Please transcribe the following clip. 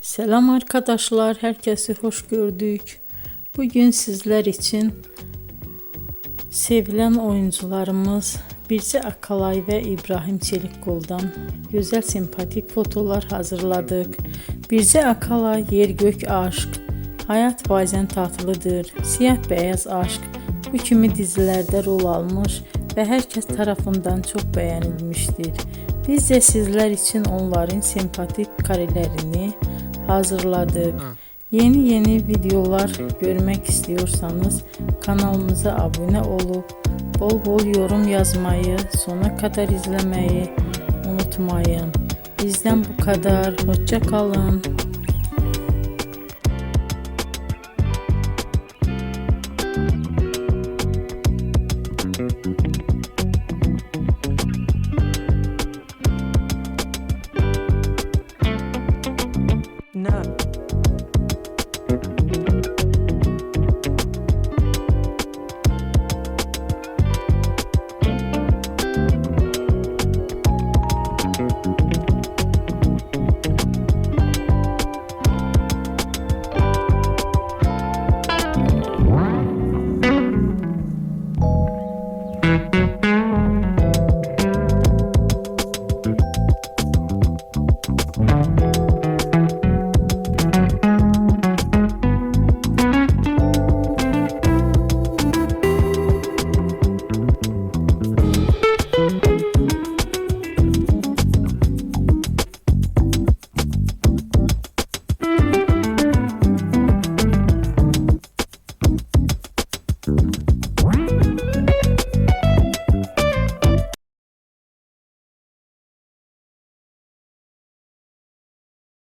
Selam arkadaşlar, herkesi hoş gördük. Bugün sizler için sevilen oyuncularımız Birce Akalay ve İbrahim Çelikkol'dan güzel sempatik fotolar hazırladık. Birce Akalay yer gök aşk, hayat bazen tatlıdır, siyah beyaz aşk bu kimi dizilerde rol almış ve herkes tarafından çok beğenilmiştir. Biz de sizler için onların sempatik karelerini hazırladık. Yeni videolar görmek istiyorsanız kanalımıza abone olup bol bol yorum yazmayı, sona kadar izlemeyi unutmayın. Bizden bu kadar. Hoşça kalın.